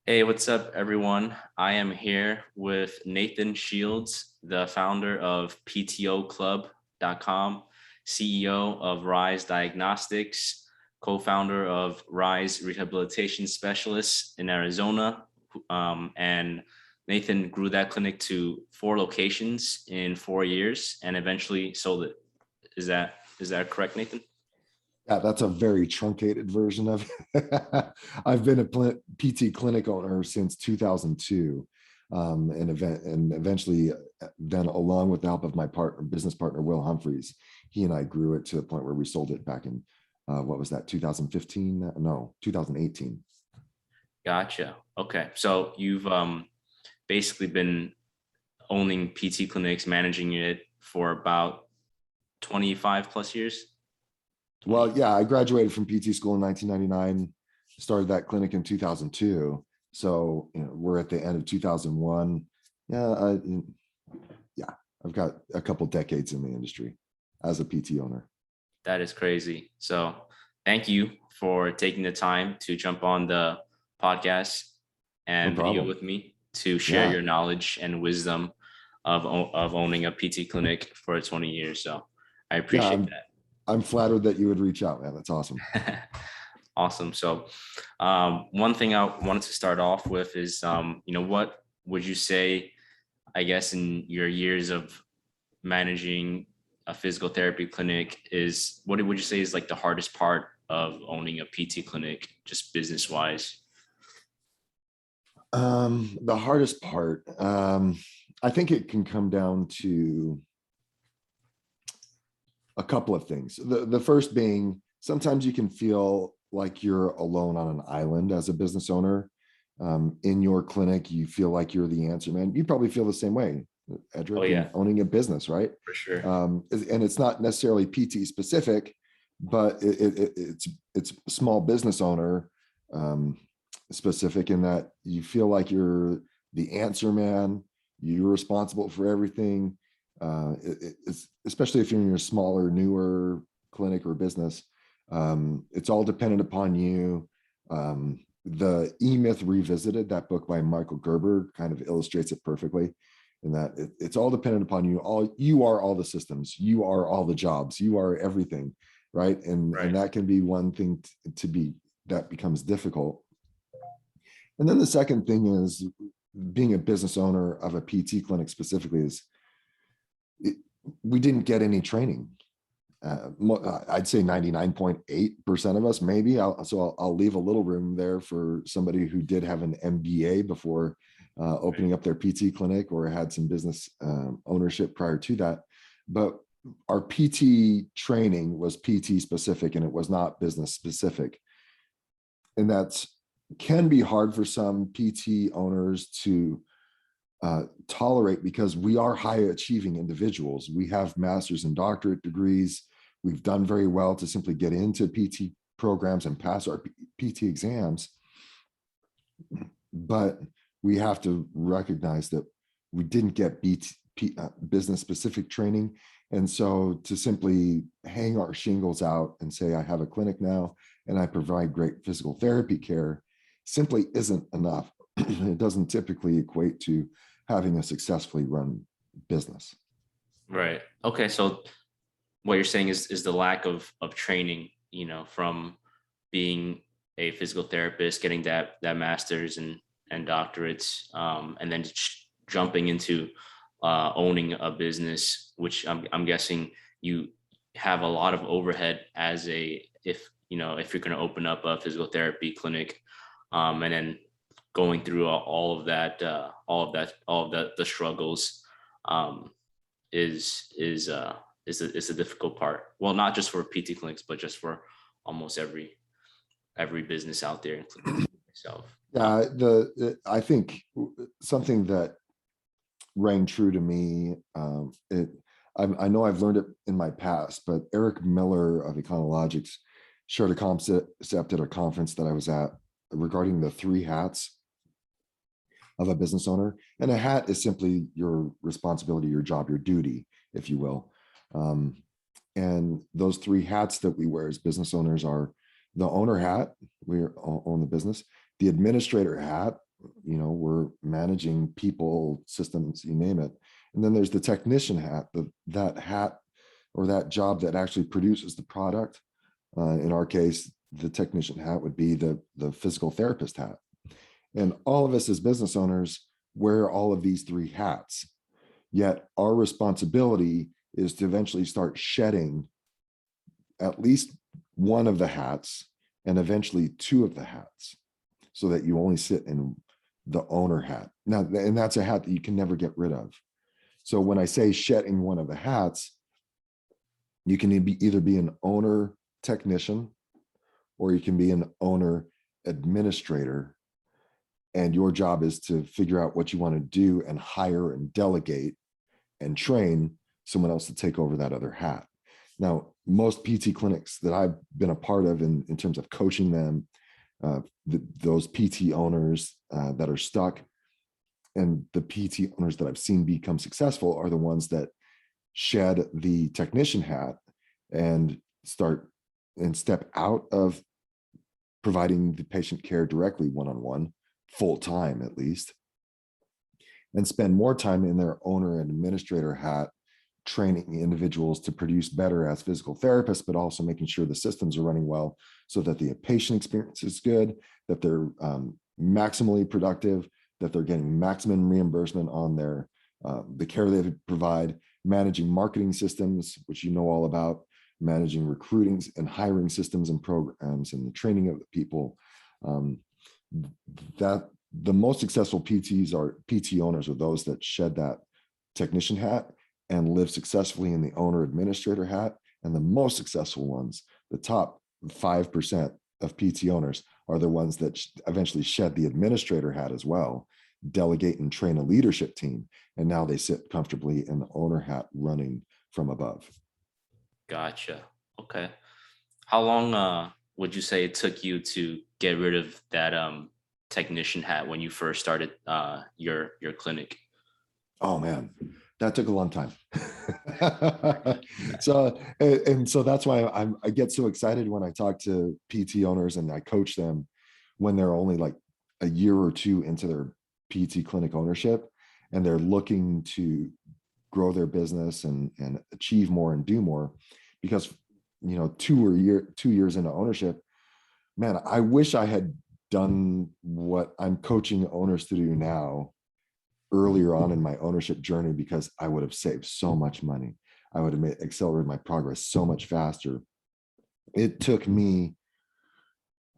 Hey, what's up, everyone? I am here with Nathan Shields, the founder of PTOclub.com, CEO of Rise Diagnostics, co-founder of Rise Rehabilitation Specialists in Arizona. And Nathan grew that clinic to 4 locations in 4 years and eventually sold it. Is that correct, Nathan? Yeah, that's a very truncated version of it. I've been a PT clinic owner since 2002, and eventually, then along with the help of my business partner, Will Humphreys, he and I grew it to the point where we sold it back in, what was that, 2015? No, 2018. Gotcha. Okay. So you've basically been owning PT clinics, managing it for about 25 plus years. Well, yeah, I graduated from PT school in 1999, started that clinic in 2002. So, we're at the end of 2001. Yeah, yeah, I've got a couple decades in the industry as a PT owner. That is crazy. So thank you for taking the time to jump on the podcast No and video problem. with me to share Yeah, your knowledge and wisdom of owning a PT clinic for 20 years. So I yeah, appreciate I'm flattered that you would reach out, man. That's awesome. that. Awesome. So one thing I wanted to start off with is, what would you say, I guess, in your years of managing a physical therapy clinic, what would you say is like the hardest part of owning a PT clinic, just business wise? The hardest part, I think it can come down to a couple of things. The first being sometimes you can feel like you're alone on an island as a business owner. In your clinic, you feel like you're the answer man. You probably feel the same way, Oh Edric, in yeah, owning a business, right? for sure. And it's not necessarily PT specific, but it's small business owner specific in that you feel like you're the answer man. You're responsible for everything. It's especially if you're in your smaller, newer clinic or business. It's all dependent upon you. The E-Myth Revisited, that book by Michael Gerber, kind of illustrates it perfectly. In that it's all dependent upon you. You are all the systems. You are all the jobs. You are everything, right? And Right. that can be one thing to be that becomes difficult. And then the second thing is being a business owner of a PT clinic specifically is it, we didn't get any training. I'd say 99.8% of us, maybe. I'll leave a little room there for somebody who did have an MBA before opening up their PT clinic or had some business ownership prior to that. But our PT training was PT specific and it was not business specific. And that's can be hard for some PT owners to tolerate because we are high achieving individuals. We have master's and doctorate degrees. We've done very well to simply get into PT programs and pass our PT exams. But we have to recognize that we didn't get business specific training. And so to simply hang our shingles out and say, I have a clinic now and I provide great physical therapy care simply isn't enough. It doesn't typically equate to having a successfully run business. Right. Okay. So what you're saying is the lack of training, from being a physical therapist, getting that master's and doctorates, and then jumping into owning a business, which I'm guessing you have a lot of overhead as if you're going to open up a physical therapy clinic, and then going through the struggles, is a difficult part. Well, not just for PT clinics, but just for almost every business out there, including myself. Yeah, I think something that rang true to me. I know I've learned it in my past, but Eric Miller of Econologics shared a concept at a conference that I was at regarding the 3 hats of a business owner. And a hat is simply your responsibility, your job, your duty, if you will. And those 3 hats that we wear as business owners are the owner hat, we own the business, the administrator hat, we're managing people, systems, you name it. And then there's the technician hat, that hat or that job that actually produces the product. In our case, the technician hat would be the physical therapist hat. And all of us as business owners wear all of these three hats. Yet our responsibility is to eventually start shedding at least one of the hats and eventually two of the hats, so that you only sit in the owner hat. Now, and that's a hat that you can never get rid of. So when I say shedding one of the hats, you can either be an owner technician, or you can be an owner administrator. And your job is to figure out what you want to do and hire and delegate and train someone else to take over that other hat. Now, most PT clinics that I've been a part of in terms of coaching them, those PT owners that are stuck, and the PT owners that I've seen become successful are the ones that shed the technician hat and step out of providing the patient care directly one-on-one, full-time at least, and spend more time in their owner and administrator hat, training individuals to produce better as physical therapists, but also making sure the systems are running well so that the patient experience is good, that they're maximally productive, that they're getting maximum reimbursement on the care they provide, managing marketing systems, which you know all about, managing recruiting and hiring systems and programs, and the training of the people. That the most successful PT owners are those that shed that technician hat and live successfully in the owner administrator hat. And the most successful ones, the top 5% of PT owners, are the ones that eventually shed the administrator hat as well, delegate and train a leadership team, and now they sit comfortably in the owner hat running from above. Gotcha. Okay. How long would you say it took you to get rid of that technician hat when you first started your clinic? Oh man, that took a long time. So that's why I get so excited when I talk to PT owners and I coach them when they're only like a year or two into their PT clinic ownership, and they're looking to grow their business and achieve more and do more. Because 2 years into ownership, man, I wish I had done what I'm coaching owners to do now earlier on in my ownership journey, because I would have saved so much money. I would have accelerated my progress so much faster. It took me,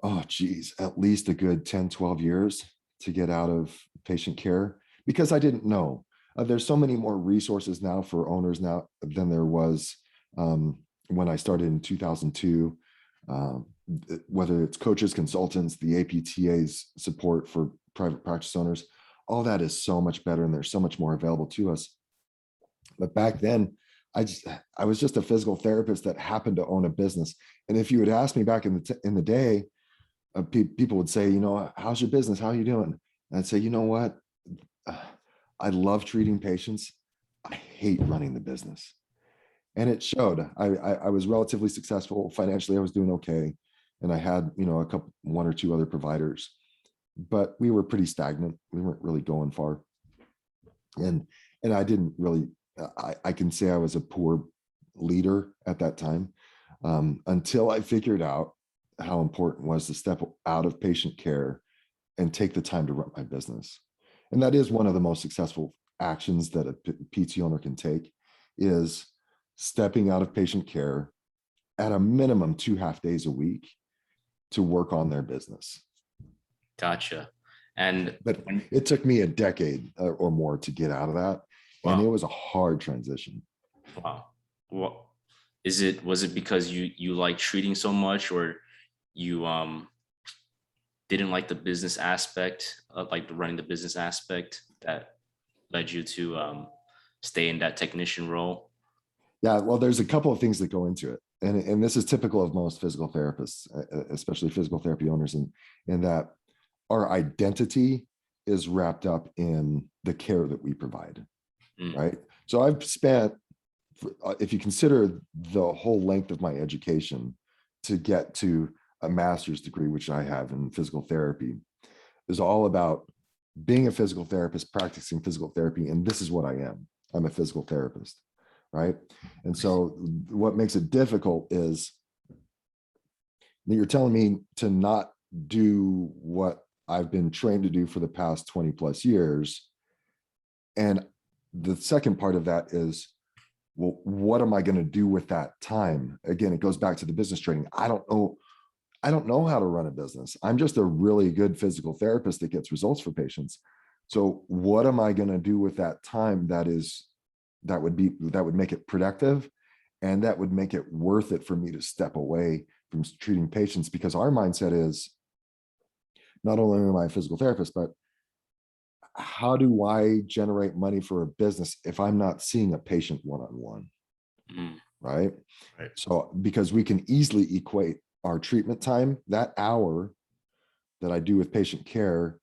at least a good 10, 12 years to get out of patient care, because I didn't know. There's so many more resources now for owners now than there was when I started in 2002. Whether it's coaches, consultants, the APTA's support for private practice owners, all that is so much better, and there's so much more available to us. But back then, I was just a physical therapist that happened to own a business. And if you would ask me back in the day, people would say, how's your business? How are you doing? And I'd say, you know what? I love treating patients. I hate running the business. And it showed. I was relatively successful financially. I was doing okay. And I had, one or two other providers, but we were pretty stagnant. We weren't really going far. And I didn't really, I can say I was a poor leader at that time, until I figured out how important it was to step out of patient care and take the time to run my business. And that is one of the most successful actions that a PT owner can take, is stepping out of patient care at a minimum 2 half days a week to work on their business. Gotcha. But it took me a decade or more to get out of that. Wow. And it was a hard transition. Wow. Well, was it because you like treating so much, or you didn't like the business aspect, like the running the business aspect, that led you to stay in that technician role? Yeah, well, there's a couple of things that go into it. And this is typical of most physical therapists, especially physical therapy owners, in that our identity is wrapped up in the care that we provide, right? So I've spent, if you consider the whole length of my education to get to a master's degree, which I have in physical therapy, is all about being a physical therapist, practicing physical therapy, and this is what I am. I'm a physical therapist, right? And so what makes it difficult is that you're telling me to not do what I've been trained to do for the past 20 plus years. And the second part of that is, well, what am I going to do with that time? Again, it goes back to the business training. I don't know how to run a business. I'm just a really good physical therapist that gets results for patients. So what am I going to do with that time that would make it productive, and that would make it worth it for me to step away from treating patients? Because our mindset is, not only am I a physical therapist, but how do I generate money for a business if I'm not seeing a patient one-on-one? Right? Right. So because we can easily equate our treatment time, that hour that I do with patient care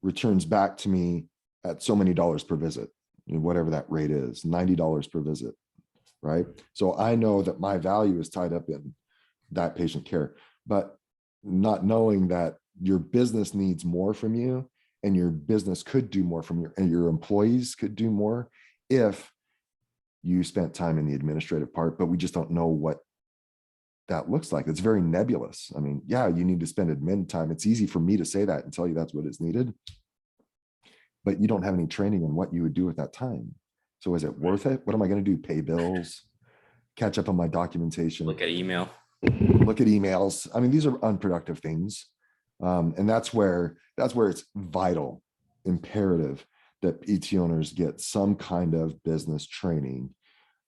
returns back to me at so many dollars per visit, whatever that rate is, $90 per visit, right? So I know that my value is tied up in that patient care, but not knowing that your business needs more from you, and your business could do more from and your employees could do more if you spent time in the administrative part, but we just don't know what that looks like. It's very nebulous. I mean, yeah, you need to spend admin time. It's easy for me to say that and tell you that's what is needed, but you don't have any training in what you would do with that time. So is it worth it? What am I going to do? Pay bills, catch up on my documentation, Look at email, look at emails. I mean, these are unproductive things. And that's where it's vital, imperative that PT owners get some kind of business training.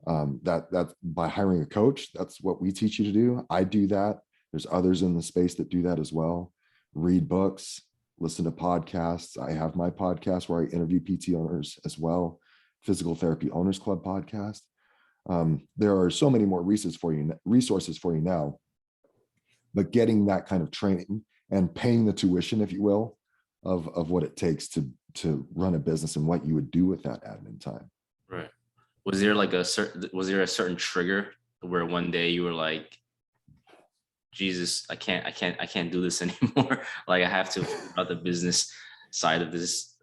That's by hiring a coach. That's what we teach you to do. I do that. There's others in the space that do that as well. Read books, listen to podcasts. I have my podcast where I interview PT owners as well. Physical Therapy Owners Club podcast. There are so many more resources for you now, but getting that kind of training and paying the tuition, if you will, of what it takes to run a business and what you would do with that admin time. right? Was there a certain trigger where one day you were like, Jesus, I can't do this anymore. Like I have to figure out the business side of this,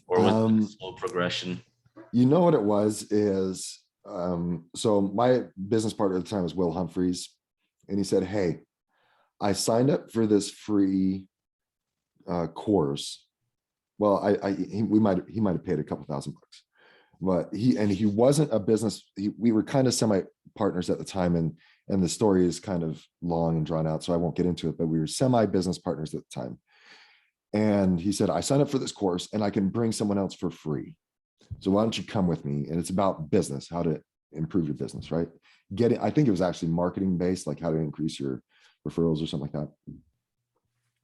or was it a slow progression? You know what it was is, so my business partner at the time was Will Humphreys, and he said, hey, I signed up for this free course. Well, he might have paid a couple $1,000, but he wasn't a business. We were kind of semi partners at the time, and the story is kind of long and drawn out, so I won't get into it. But we were semi business partners at the time, and he said, I signed up for this course, and I can bring someone else for free. So why don't you come with me? And it's about business, how to improve your business, right? I think it was actually marketing based, like how to increase your referrals or something like that.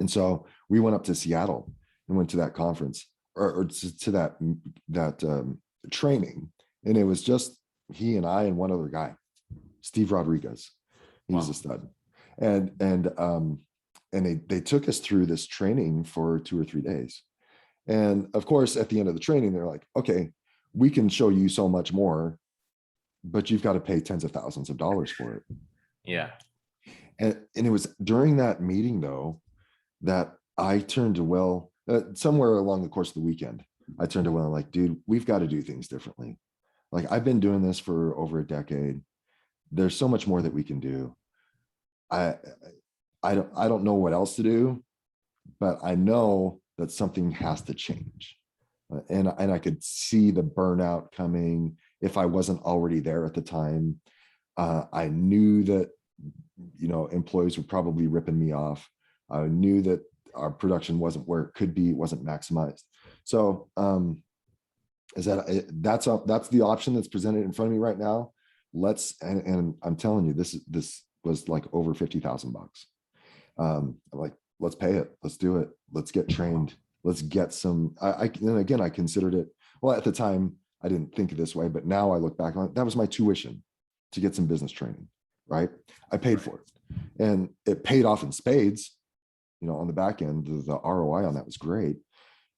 And so we went up to Seattle and went to that conference or to that training. And it was just he and I and one other guy, Steve Rodriguez. He was a stud. And they took us through this training for 2 or 3 days. And of course, at the end of the training, they're like, okay, we can show you so much more, but you've got to pay tens of thousands of dollars for it. Yeah. And it was during that meeting, though, that I turned to Will, somewhere along the course of the weekend, I turned to Will and like, dude, we've got to do things differently. Like I've been doing this for over a decade. There's so much more that we can do. I don't know what else to do, but I know that something has to change. And I could see the burnout coming if I wasn't already there at the time. I knew that, employees were probably ripping me off. I knew that our production wasn't where it could be, it wasn't maximized. So that's the option that's presented in front of me right now. And I'm telling you, this was like over $50,000. I'm like, let's pay it. Let's do it. Let's get trained. Let's get some, and again, I considered it, well, at the time, I didn't think this way, but now I look back on it, that was my tuition to get some business training, right? I paid for it and it paid off in spades, on the back end. The ROI on that was great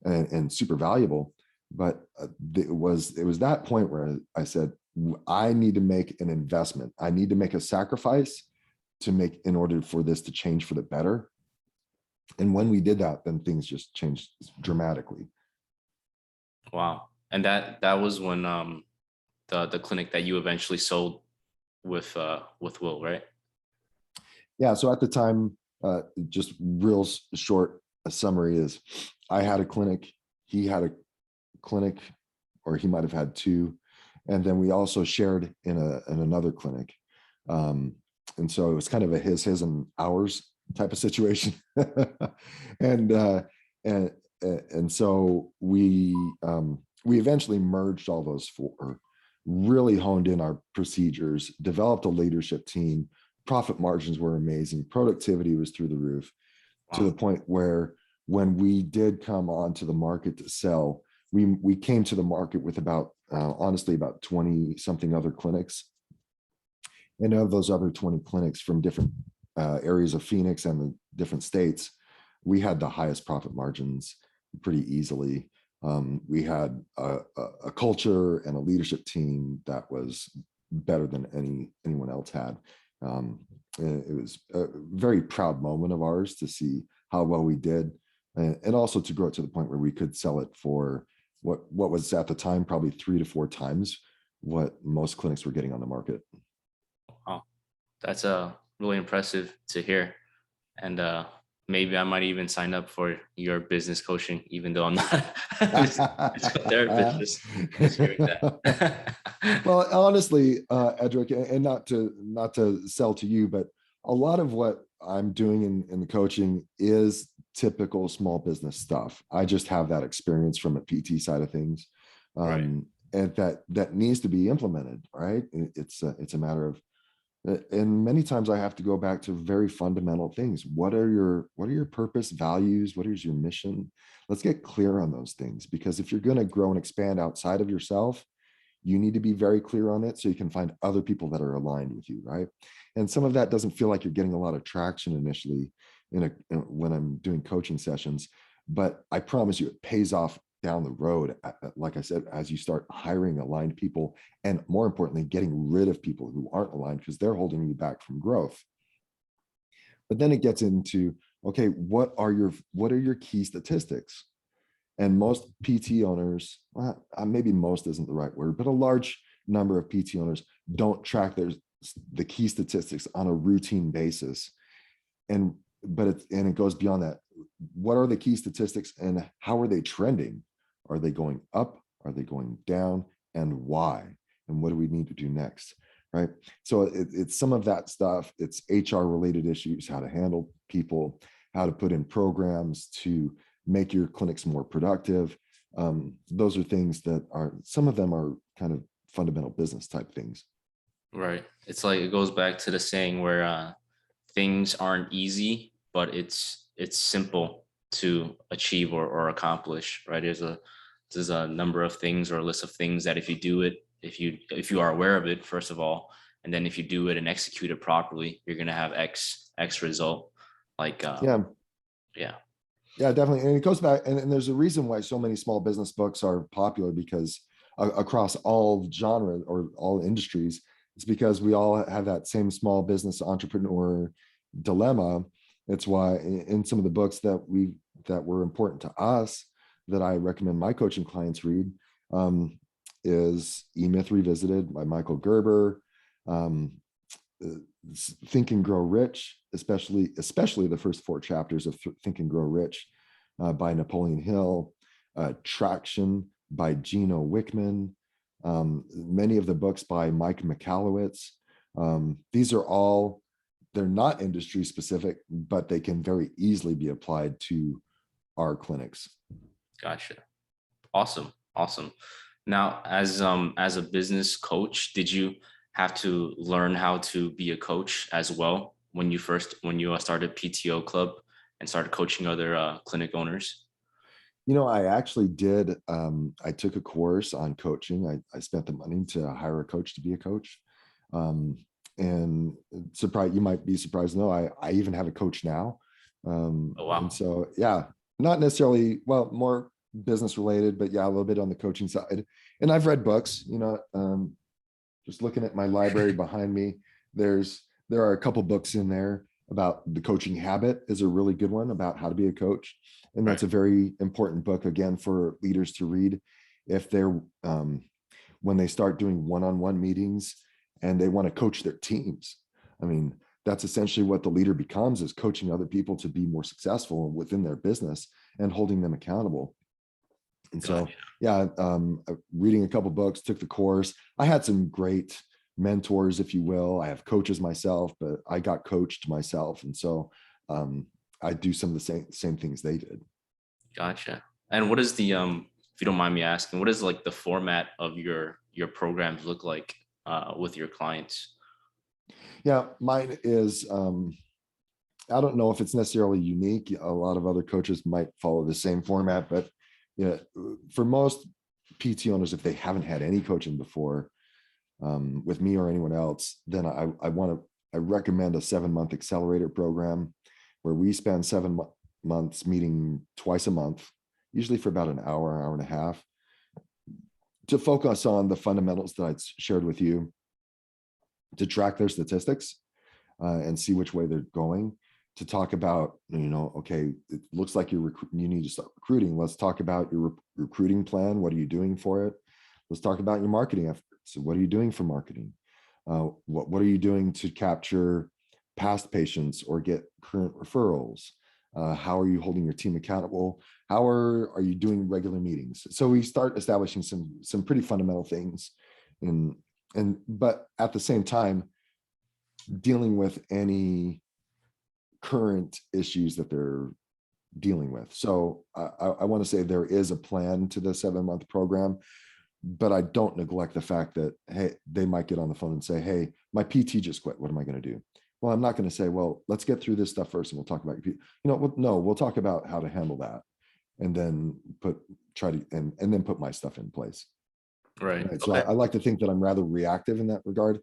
and super valuable. But it was that point where I said, I need to make an investment. I need to make a sacrifice in order for this to change for the better. And when we did that, then things just changed dramatically. Wow. And that was when the clinic that you eventually sold with Will, right? Yeah. So at the time, just real short summary is I had a clinic, he had a clinic, or he might have had two. And then we also shared in another clinic. And so it was kind of a his and ours type of situation. and and and so we eventually merged all those four, really honed in our procedures, developed a leadership team. Profit margins were amazing. Productivity was through the roof, to the Wow. point where when we did come onto the market to sell, we came to the market with about honestly about 20 something other clinics, and of those other 20 clinics from different areas of Phoenix and the different states, we had the highest profit margins pretty easily. We had a culture and a leadership team that was better than anyone else had. It was a very proud moment of ours to see how well we did, and also to grow it to the point where we could sell it for what was at the time probably 3 to 4 times what most clinics were getting on the market. Wow. That's really impressive to hear. And maybe I might even sign up for your business coaching, even though I'm not a physical therapist, just hearing that. Well, honestly, Edric, and not to sell to you, but a lot of what I'm doing in the coaching is typical small business stuff. I just have that experience from a PT side of things, Right. and that needs to be implemented. Right? It's a matter of, and many times I have to go back to very fundamental things. What are your purpose, values? What is your mission? Let's get clear on those things, because if you're going to grow and expand outside of yourself, you need to be very clear on it so you can find other people that are aligned with you, right? And some of that doesn't feel like you're getting a lot of traction initially when I'm doing coaching sessions, but I promise you it pays off down the road. Like I said, as you start hiring aligned people, and more importantly, getting rid of people who aren't aligned because they're holding you back from growth. But then it gets into, okay, what are your key statistics? And most PT owners, well, maybe most isn't the right word, but a large number of PT owners don't track the key statistics on a routine basis. And it goes beyond that. What are the key statistics and how are they trending? Are they going up? Are they going down? And why? And what do we need to do next? Right. So it's some of that stuff. It's HR related issues, how to handle people, how to put in programs to make your clinics more productive. Those are things that some of them are kind of fundamental business type things. Right. It's like it goes back to the saying where things aren't easy, but it's simple to achieve or accomplish, right? There's a number of things or a list of things that if you do it, if you are aware of it, first of all, and then if you do it and execute it properly, you're gonna have X result. Like Yeah. yeah. Yeah, definitely. And it goes back, and there's a reason why so many small business books are popular, because across all genres or all industries, it's because we all have that same small business entrepreneur dilemma. It's why in some of the books that were important to us that I recommend my coaching clients read, is E-Myth Revisited by Michael Gerber, um, Think and Grow Rich, especially the first 4 chapters of Think and Grow Rich by Napoleon Hill, Traction by Gino Wickman, many of the books by Mike Michalowicz. These are all, they're not industry specific, but they can very easily be applied to our clinics. Gotcha. Awesome. Awesome. Now, as a business coach, did you have to learn how to be a coach as well when you started PTO Club and started coaching other clinic owners? I actually did. I took a course on coaching. I spent the money to hire a coach to be a coach. Um, and you might be surprised to know I even have a coach now. Oh And wow. so, yeah, not necessarily, well, more business related, but yeah, a little bit on the coaching side. And I've read books, just looking at my library behind me, there are a couple books in there about the coaching habit is a really good one about how to be a coach. And Right. that's a very important book again for leaders to read. if they're when they start doing one-on-one meetings and they want to coach their teams. I mean, that's essentially what the leader becomes, is coaching other people to be more successful within their business and holding them accountable. And so, Gotcha. yeah, reading a couple books, took the course. I had some great mentors, if you will. I have coaches myself, but I got coached myself. And so I do some of the same things they did. Gotcha. And what is the if you don't mind me asking, what is like the format of your programs look like with your clients? Yeah, mine is I don't know if it's necessarily unique. A lot of other coaches might follow the same format, but yeah, for most PT owners, if they haven't had any coaching before with me or anyone else, then I recommend a 7-month accelerator program where we spend 7 months meeting twice a month, usually for about an hour and a half, to focus on the fundamentals that I shared with you, to track their statistics and see which way they're going, to talk about, okay, it looks like you need to start recruiting. Let's talk about your recruiting plan. What are you doing for it? Let's talk about your marketing efforts. What are you doing for marketing? What are you doing to capture past patients or get current referrals? How are you holding your team accountable? How are you doing regular meetings? So we start establishing some pretty fundamental things, but at the same time, dealing with any current issues that they're dealing with. So I want to say there is a plan to the 7-month program, but I don't neglect the fact that, hey, they might get on the phone and say, hey, my PT just quit. What am I going to do? Well, I'm not going to say, well, let's get through this stuff first and we'll talk about your PT. No, we'll talk about how to handle that and then then put my stuff in place. Right. So Okay. I like to think that I'm rather reactive in that regard.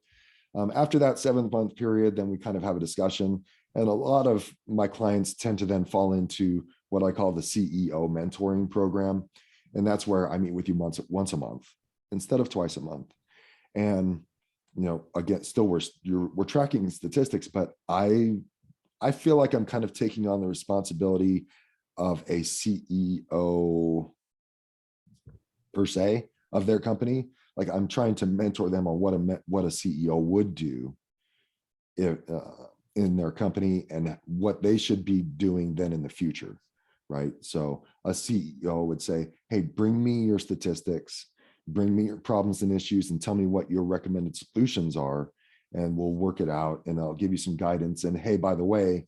After that 7-month period, then we kind of have a discussion. And a lot of my clients tend to then fall into what I call the CEO mentoring program. And that's where I meet with you once a month instead of twice a month. And, again, still we're tracking statistics, but I feel like I'm kind of taking on the responsibility of a CEO per se of their company. Like, I'm trying to mentor them on what a CEO would do if, in their company and what they should be doing then in the future, right? So a CEO would say, hey, bring me your statistics, bring me your problems and issues, and tell me what your recommended solutions are, and we'll work it out, and I'll give you some guidance. And hey, by the way,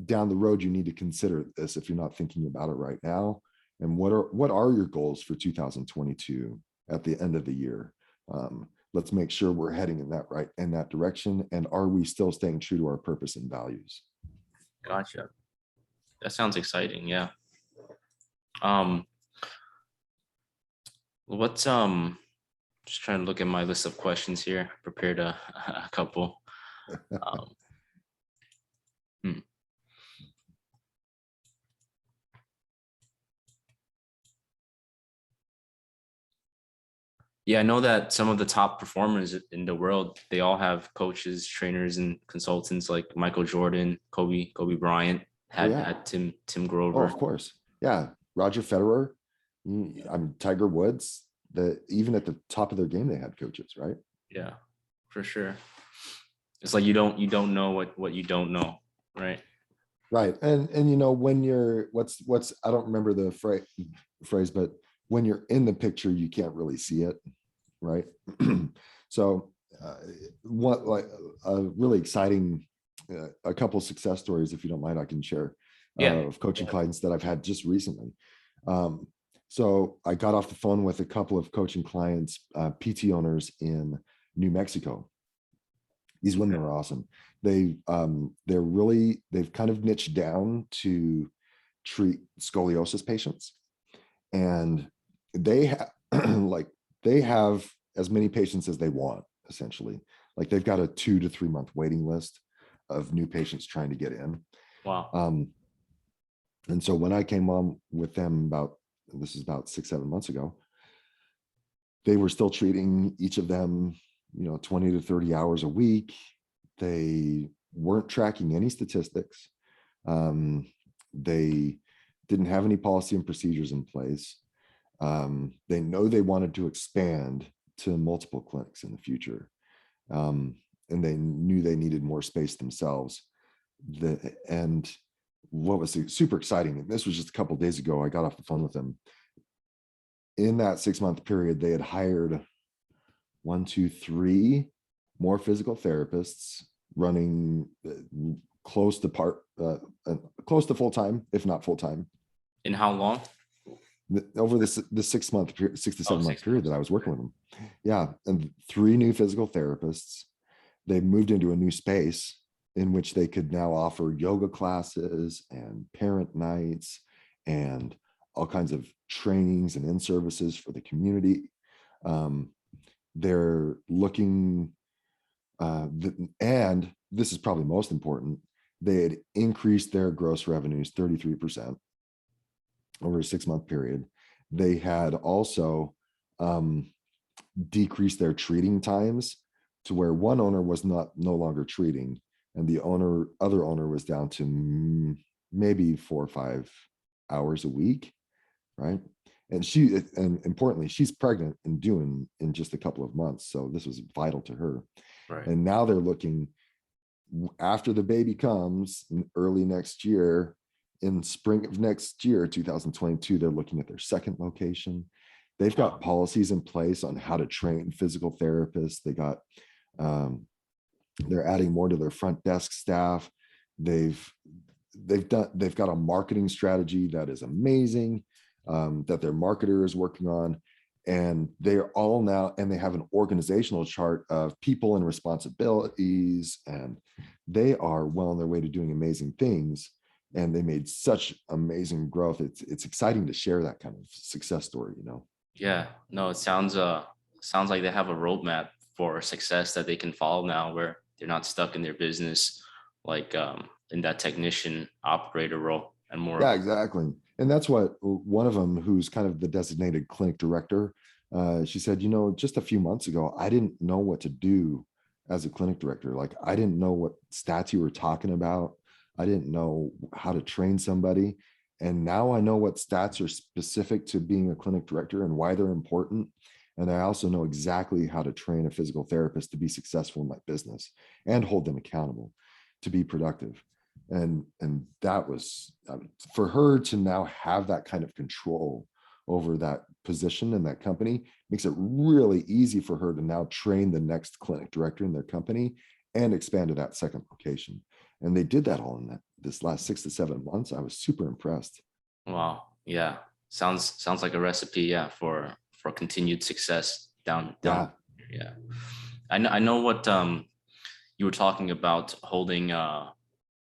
down the road, you need to consider this if you're not thinking about it right now. And what are your goals for 2022 at the end of the year? Let's make sure we're heading in that direction. And are we still staying true to our purpose and values? Gotcha. That sounds exciting. Yeah. What's just trying to look at my list of questions here. Prepared a couple. Um, hmm. Yeah, I know that some of the top performers in the world, they all have coaches, trainers, and consultants like Michael Jordan, Kobe Bryant, Oh, had yeah. had Tim Oh, Grover. of course. Yeah. Roger Federer. I'm Tiger Woods. Even at the top of their game, they had coaches, right? Yeah, for sure. It's like you don't know what you don't know, right? Right. And when you're what's I don't remember the phrase, but when you're in the picture, you can't really see it, right? So what like a really exciting a couple success stories, if you don't mind, I can share Yeah. of coaching clients that I've had just recently. So I got off the phone with a couple of coaching clients, PT owners in New Mexico. These women are awesome. They've kind of niched down to treat scoliosis patients, and they have they have as many patients as they want, essentially. Like, they've got a 2 to 3 month waiting list of new patients trying to get in. Wow. And so when I came on with them this is about 6-7 months ago, they were still treating each of them 20 to 30 hours a week. They weren't tracking any statistics. They didn't have any policy and procedures in place. They know they wanted to expand to multiple clinics in the future. And they knew they needed more space themselves. And what was super exciting, and this was just a couple of days ago, I got off the phone with them. In that 6-month period, they had hired 1, 2, 3 more physical therapists running close to full-time, if not full-time. In how long? Over the 6-month period, 6 to 7 month 6 period months. that I was working with them. Yeah. And 3 new physical therapists. They moved into a new space in which they could now offer yoga classes and parent nights and all kinds of trainings and in-services for the community. They're looking, and this is probably most important, they had increased their gross revenues 33% over a 6-month period. They had also decreased their treating times to where one owner was no longer treating, and the other owner was down to maybe 4 or 5 hours a week, right? And importantly, she's pregnant and due in just a couple of months, so this was vital to her. Right. And now they're looking, after the baby comes in early next year, in spring of next year, 2022, they're looking at their second location. They've got policies in place on how to train physical therapists. They got, they're adding more to their front desk staff. They've got a marketing strategy that is amazing, that their marketer is working on. And they're all now, and they have an organizational chart of people and responsibilities, and they are well on their way to doing amazing things. And they made such amazing growth. It's exciting to share that kind of success story, you know? Yeah, no, it sounds like they have a roadmap for success that they can follow now, where they're not stuck in their business, like in that technician operator role and more. Yeah, exactly. And that's what one of them, who's kind of the designated clinic director, she said, you know, just a few months ago, I didn't know what to do as a clinic director. Like, I didn't know what stats you were talking about. I didn't know how to train somebody. And now I know what stats are specific to being a clinic director and why they're important. And I also know exactly how to train a physical therapist to be successful in my business and hold them accountable to be productive. And that was, for her to now have that kind of control over that position in that company makes it really easy for her to now train the next clinic director in their company and expand to that second location. And they did that all in this last 6 to 7 months. I was super impressed. Wow. Yeah. Sounds like a recipe, yeah, for continued success down. Yeah. Yeah. I know what you were talking about, holding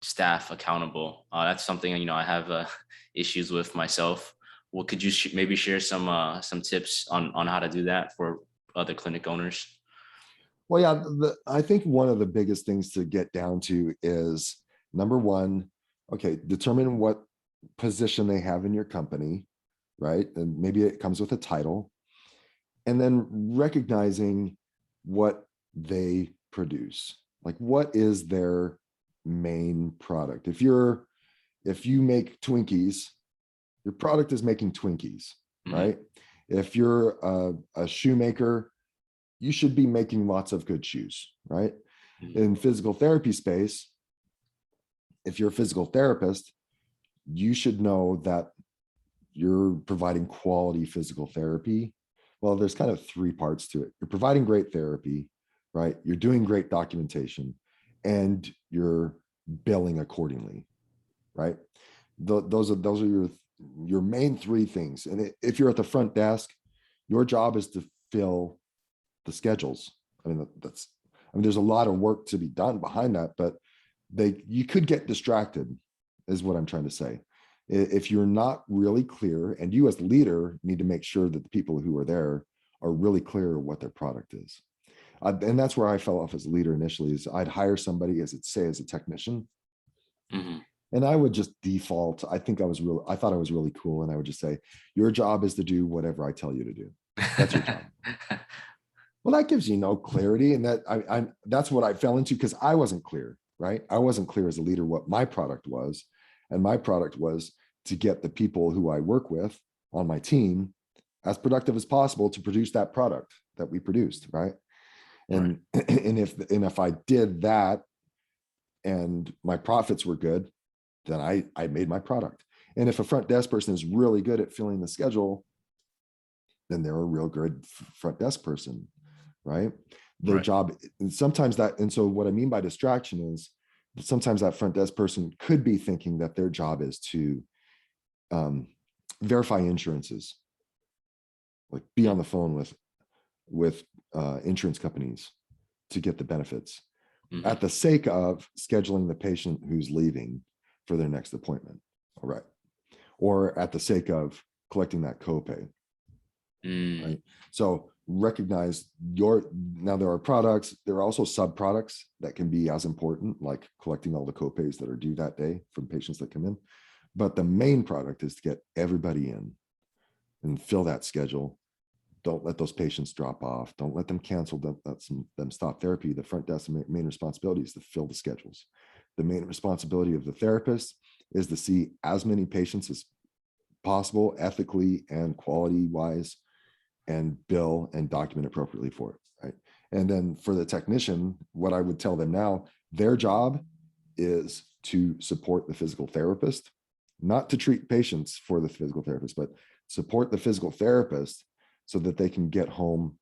staff accountable. That's something, you know, I have issues with myself. Well, could you maybe share some tips on how to do that for other clinic owners? Well, yeah, I think one of the biggest things to get down to is, number one, okay, determine what position they have in your company, right? And maybe it comes with a title. And then recognizing what they produce. Like, what is their main product? If you make Twinkies, your product is making Twinkies, right? If you're a shoemaker, you should be making lots of good shoes, right? In physical therapy space, if you're a physical therapist, you should know that you're providing quality physical therapy. Well, there's kind of 3 parts to it. You're providing great therapy, right? You're doing great documentation, and you're billing accordingly, right? Those are your main 3 things. And if you're at the front desk, your job is to fill the schedules. I mean, there's a lot of work to be done behind that, but you could get distracted, is what I'm trying to say. If you're not really clear, and you as leader need to make sure that the people who are there are really clear what their product is. And that's where I fell off as a leader initially, is I'd hire somebody as a technician. And I would just default. I thought I was really cool. And I would just say, your job is to do whatever I tell you to do. That's your job. Well, that gives you no clarity. And that's what I fell into, because I wasn't clear, right? I wasn't clear as a leader what my product was. And my product was to get the people who I work with on my team as productive as possible to produce that product that we produced, right? And and if I did that and my profits were good, then I made my product. And if a front desk person is really good at filling the schedule, then they're a real good front desk person, right? Their job, and sometimes that, and so what I mean by distraction is sometimes that front desk person could be thinking that their job is to verify insurances, like be on the phone with insurance companies to get the benefits at the sake of scheduling the patient who's leaving for their next appointment. All right. Or at the sake of collecting that copay. Right. So recognize now there are products, there are also sub products that can be as important, like collecting all the copays that are due that day from patients that come in. But the main product is to get everybody in and fill that schedule. Don't let those patients drop off. Don't let them cancel. Don't let them stop therapy. The front desk main responsibility is to fill the schedules. The main responsibility of the therapist is to see as many patients as possible, ethically and quality wise, and bill and document appropriately for it, right? And then for the technician, what I would tell them now, their job is to support the physical therapist, not to treat patients for the physical therapist, but support the physical therapist so that they can get home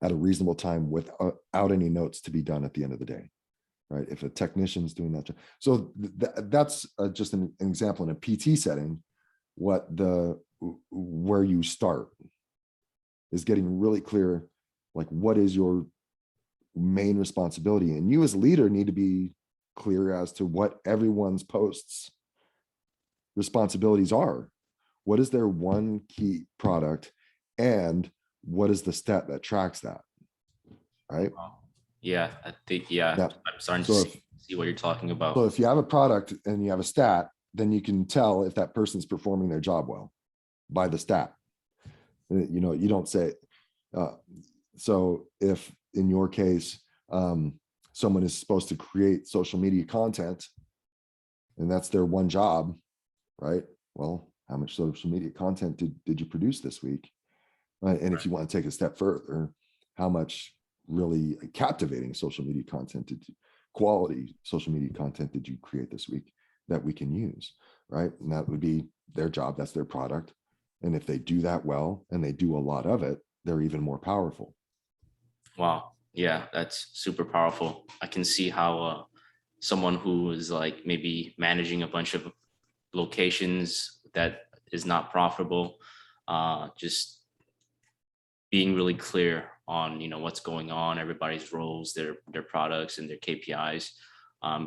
at a reasonable time without any notes to be done at the end of the day, right? If a technician's doing that job. So that's just an example in a PT setting, where you start is getting really clear, like what is your main responsibility? And you as a leader need to be clear as to what everyone's posts responsibilities are. What is their one key product and what is the stat that tracks that, right? Yeah, I think, I'm starting to see what you're talking about. So if you have a product and you have a stat, then you can tell if that person's performing their job well by the stat. You know, you don't say, so if in your case, someone is supposed to create social media content and that's their one job, right? Well, how much social media content did you produce this week? Right. And if you want to take a step further, how much really captivating social media content quality social media content did you create this week that we can use, right? And that would be their job. That's their product. And if they do that well and they do a lot of it, they're even more powerful. Wow. Yeah, that's super powerful. I can see how someone who is like maybe managing a bunch of locations that is not profitable, just being really clear on, you know, what's going on, everybody's roles, their products and their KPIs,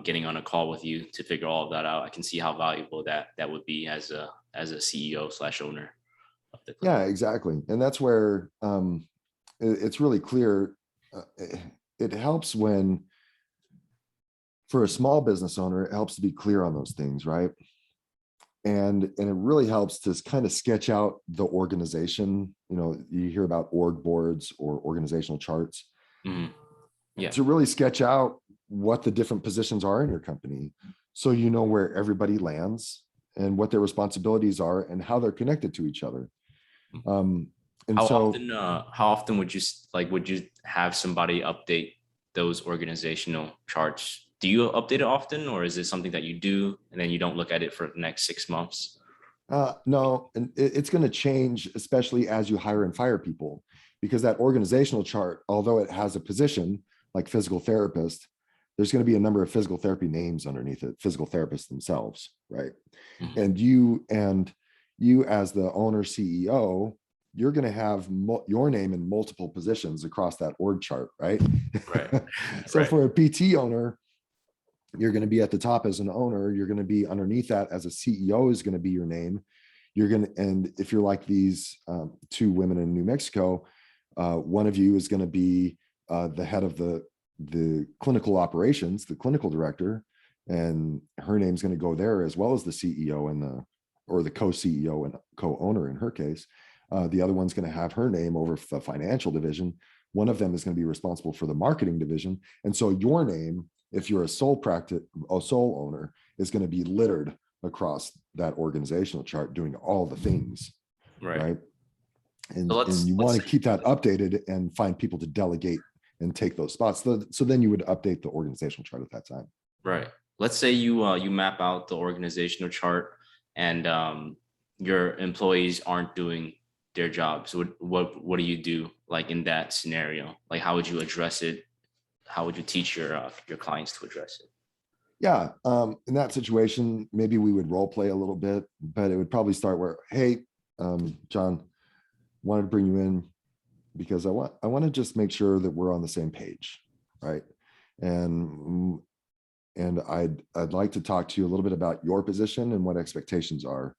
getting on a call with you to figure all of that out. I can see how valuable that would be as a CEO / owner. Yeah, exactly. And that's where it's really clear. It helps when, for a small business owner, it helps to be clear on those things, right? And it really helps to kind of sketch out the organization. You know, you hear about org boards or organizational charts. Yeah. To really sketch out what the different positions are in your company, so you know where everybody lands and what their responsibilities are and how they're connected to each other. And how often would you have somebody update those organizational charts? Do you update it often, or is it something that you do and then you don't look at it for the next 6 months? No, and it's going to change, especially as you hire and fire people, because that organizational chart, although it has a position like physical therapist, there's going to be a number of physical therapy names underneath it, physical therapists themselves, right? And you as the owner CEO, you're going to have your name in multiple positions across that org chart, right? So for a PT owner, you're going to be at the top as an owner. You're going to be underneath that as a CEO is going to be your name. And if you're like these two women in New Mexico, one of you is going to be the head of the clinical operations, the clinical director, and her name's going to go there, as well as the CEO or the co-CEO and co-owner in her case. The other one's going to have her name over the financial division. One of them is going to be responsible for the marketing division. And so your name, if you're a sole owner, is going to be littered across that organizational chart doing all the things, right? So and you let's want to say, keep that updated and find people to delegate and take those spots. So then you would update the organizational chart at that time. right. Let's say you map out the organizational chart and your employees aren't doing their jobs. What do you do like in that scenario? Like how would you address it? How would you teach your clients to address it? Yeah, in that situation, maybe we would role play a little bit, but it would probably start where, hey, John, wanted to bring you in because I want to just make sure that we're on the same page, right? And I'd like to talk to you a little bit about your position and what expectations are,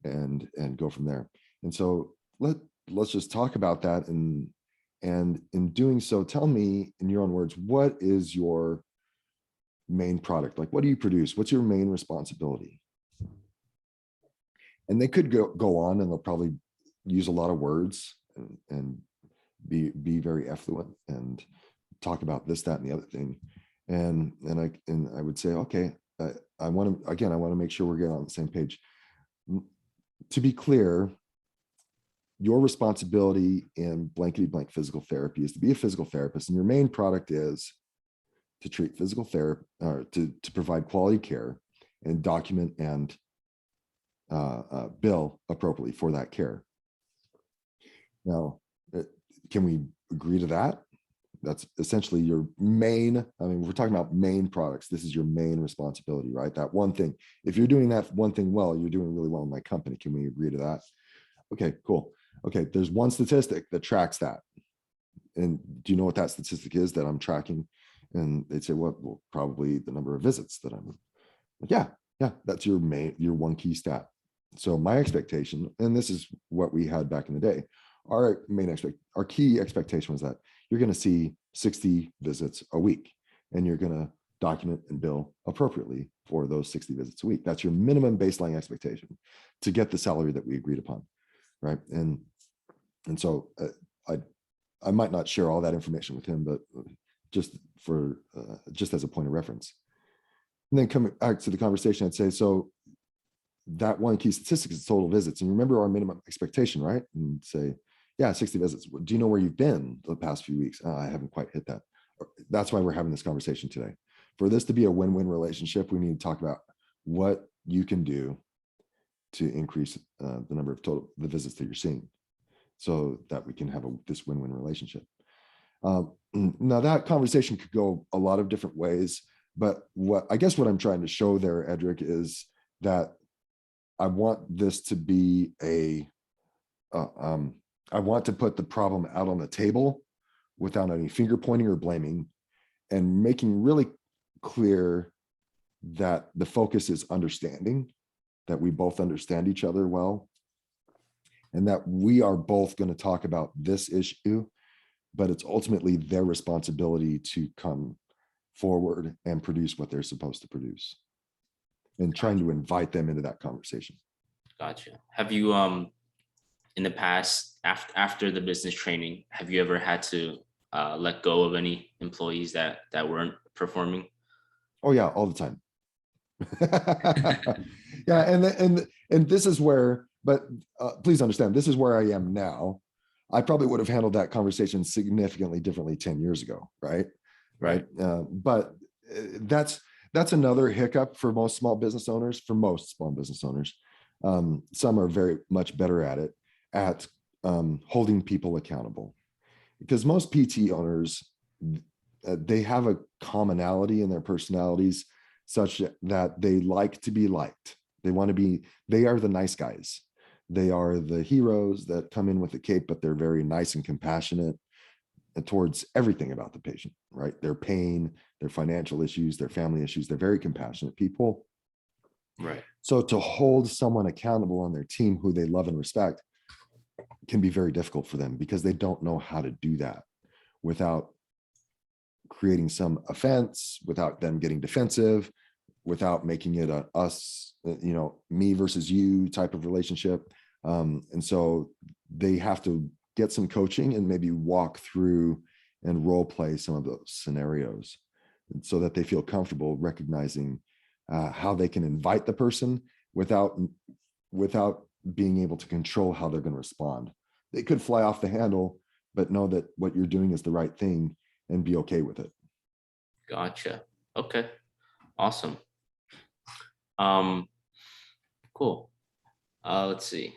and go from there. And so let's just talk about that, and in doing so, tell me in your own words, what is your main product? Like, what do you produce? What's your main responsibility? And they could go on and they'll probably use a lot of words and be very affluent and talk about this, that, and the other thing. And I would say, okay, I want to make sure we're getting on the same page. To be clear, your responsibility in blankety blank physical therapy is to be a physical therapist, and your main product is to treat physical therapy, to provide quality care and document and bill appropriately for that care. Now, can we agree to that? That's essentially your main, I mean, we're talking about main products. This is your main responsibility, right? That one thing. If you're doing that one thing well, you're doing really well in my company. Can we agree to that? Okay, cool. Okay, there's one statistic that tracks that. And do you know what that statistic is that I'm tracking? And they'd say, well, probably the number of visits that I'm like, yeah, that's your one key stat. So my expectation, and this is what we had back in the day, our key expectation was that you're going to see 60 visits a week, and you're going to document and bill appropriately for those 60 visits a week. That's your minimum baseline expectation to get the salary that we agreed upon, right? And so I might not share all that information with him, but just as a point of reference. And then coming back to the conversation, I'd say, so that one key statistic is total visits. And remember our minimum expectation, right? And say, yeah, 60 visits. Do you know where you've been the past few weeks? I haven't quite hit that. That's why we're having this conversation today. For this to be a win-win relationship, we need to talk about what you can do to increase the number of the visits that you're seeing, so that we can have this win-win relationship. Now that conversation could go a lot of different ways, but what I'm trying to show there, Edric, is that I want this to be I want to put the problem out on the table without any finger pointing or blaming, and making really clear that the focus is understanding, that we both understand each other well, and that we are both going to talk about this issue, but it's ultimately their responsibility to come forward and produce what they're supposed to produce, and trying to invite them into that conversation. Gotcha. Have you in the past, after the business training, have you ever had to let go of any employees that weren't performing? Oh yeah, all the time. Yeah, and this is where, but please understand, this is where I am now. I probably would have handled that conversation significantly differently 10 years ago, right? Right. But that's another hiccup for most small business owners. Some are very much better at holding people accountable, because most PT owners, they have a commonality in their personalities such that they like to be liked. They are the nice guys. They are the heroes that come in with a cape, but they're very nice and compassionate towards everything about the patient, right? Their pain, their financial issues, their family issues. They're very compassionate people. Right. So to hold someone accountable on their team who they love and respect can be very difficult for them, because they don't know how to do that without creating some offense, without them getting defensive, without making it a us, me versus you type of relationship. And so they have to get some coaching and maybe walk through and role play some of those scenarios, so that they feel comfortable recognizing how they can invite the person without being able to control how they're going to respond. it could fly off the handle, but know that what you're doing is the right thing and be okay with it. Gotcha. Okay. Awesome. Cool. Let's see.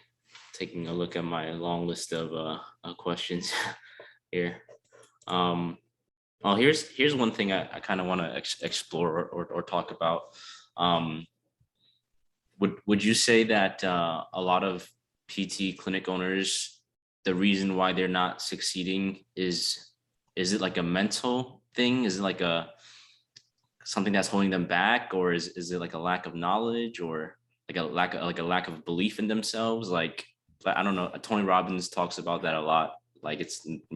Taking a look at my long list of questions here. Well, here's one thing I kind of want to explore or talk about. Would you say that a lot of PT clinic owners, the reason why they're not succeeding is it like a mental thing? Is it like a something that's holding them back, or is it like a lack of knowledge, or like a lack of belief in themselves? Like I don't know. Tony Robbins talks about that a lot. Like it's it's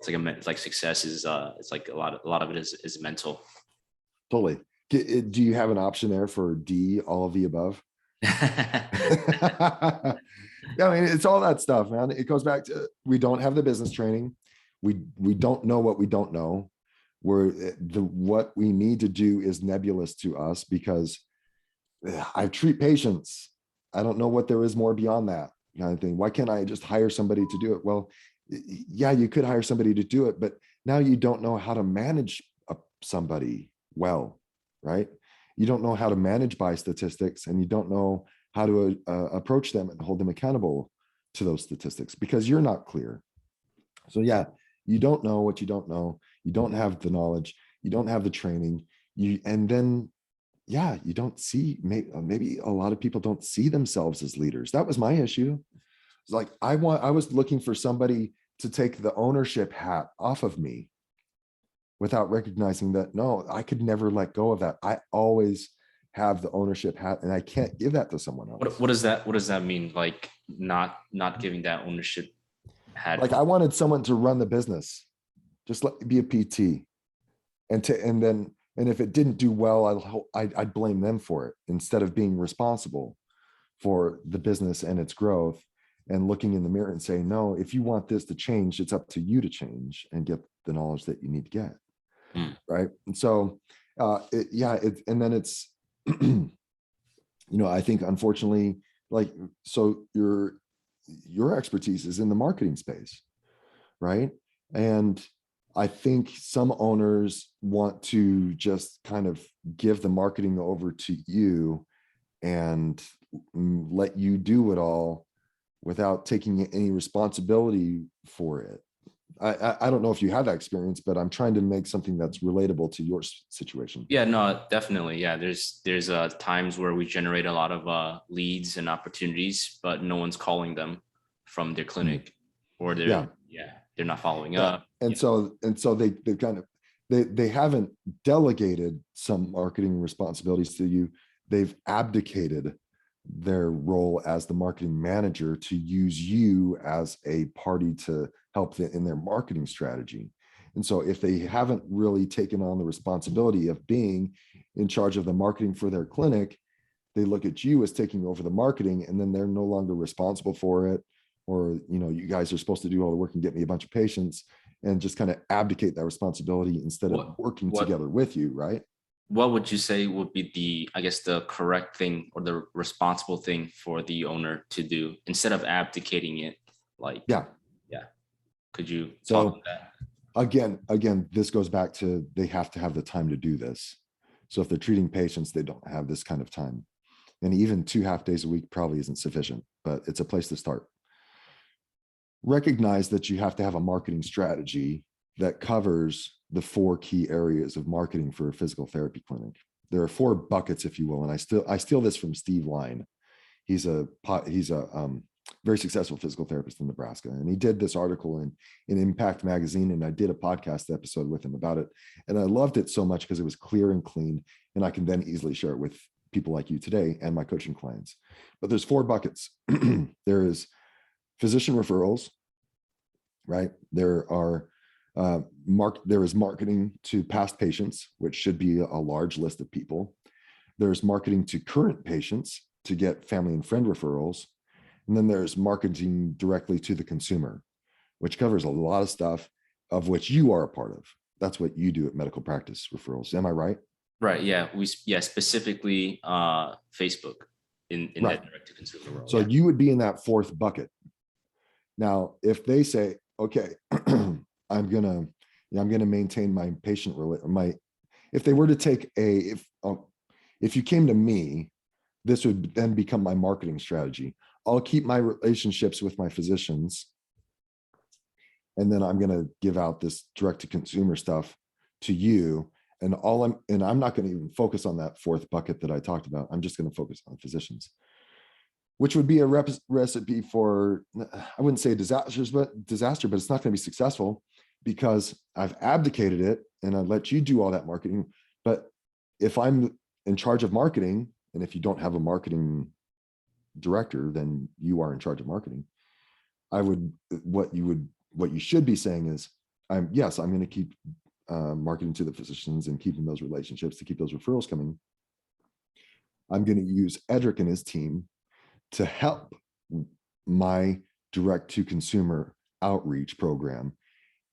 like it's like success is it's like a lot of it is mental. Totally. Do you have an option there for D, all of the above? Yeah, I mean, it's all that stuff, man. It goes back to, we don't have the business training. We don't know what we don't know. What we need to do is nebulous to us because I treat patients. I don't know what there is more beyond that kind of thing. Why can't I just hire somebody to do it? Well, yeah, you could hire somebody to do it, but now you don't know how to manage somebody well, right? You don't know how to manage by statistics, and you don't know how to approach them and hold them accountable to those statistics because you're not clear. So yeah, you don't know what you don't know. You don't have the knowledge. You don't have the training. And then, yeah, you don't see, maybe a lot of people don't see themselves as leaders. That was my issue. It's like, I was looking for somebody to take the ownership hat off of me without recognizing that, no, I could never let go of that. I always have the ownership hat, and I can't give that to someone else. What does that mean? Like not giving that ownership hat? Like I wanted someone to run the business, just let me be a PT, and if it didn't do well, I'd blame them for it instead of being responsible for the business and its growth, and looking in the mirror and saying, no, if you want this to change, it's up to you to change and get the knowledge that you need to get. Right. And so, and then it's, I think unfortunately, like, so your expertise is in the marketing space, right? And I think some owners want to just kind of give the marketing over to you and let you do it all without taking any responsibility for it. I don't know if you have that experience, but I'm trying to make something that's relatable to your situation. Yeah, no, definitely. Yeah, there's times where we generate a lot of leads and opportunities, but no one's calling them from their clinic, or they're they're not following up. And so they kind of they haven't delegated some marketing responsibilities to you. They've abdicated their role as the marketing manager to use you as a party to help them in their marketing strategy. And so if they haven't really taken on the responsibility of being in charge of the marketing for their clinic, they look at you as taking over the marketing, and then they're no longer responsible for it. Or, you guys are supposed to do all the work and get me a bunch of patients, and just kind of abdicate that responsibility instead of working together with you, right? What would you say would be the correct thing or the responsible thing for the owner to do instead of abdicating it? Like, yeah. Could you talk on that? Again, this goes back to, they have to have the time to do this. So if they're treating patients, they don't have this kind of time. And even 2 half days a week probably isn't sufficient, but it's a place to start. Recognize that you have to have a marketing strategy that covers the 4 key areas of marketing for a physical therapy clinic. There are 4 buckets, if you will. And I steal this from Steve Line. He's a very successful physical therapist in Nebraska. And he did this article in Impact Magazine. And I did a podcast episode with him about it. And I loved it so much because it was clear and clean. And I can then easily share it with people like you today and my coaching clients. But there's 4 buckets. There is physician referrals, right? There is marketing to past patients, which should be a large list of people. There's marketing to current patients to get family and friend referrals. And then there's marketing directly to the consumer, which covers a lot of stuff of which you are a part of. That's what you do at Medical Practice Referrals. Am I right? Right. Yeah. Specifically Facebook in right. that direct to consumer world. So you would be in that 4th bucket. Now, if they say, okay, I'm gonna, I'm gonna maintain my patient my, if they were to take if you came to me, this would then become my marketing strategy. I'll keep my relationships with my physicians, and then I'm gonna give out this direct to consumer stuff to you. And I'm not going to even focus on that fourth bucket that I talked about. I'm just going to focus on physicians, which would be a recipe for, I wouldn't say disaster, but it's not going to be successful because I've abdicated it and I let you do all that marketing. But if I'm in charge of marketing, and if you don't have a marketing director, then you are in charge of marketing. What you should be saying is, I'm going to keep marketing to the physicians and keeping those relationships to keep those referrals coming. I'm going to use Edric and his team to help my direct to consumer outreach program.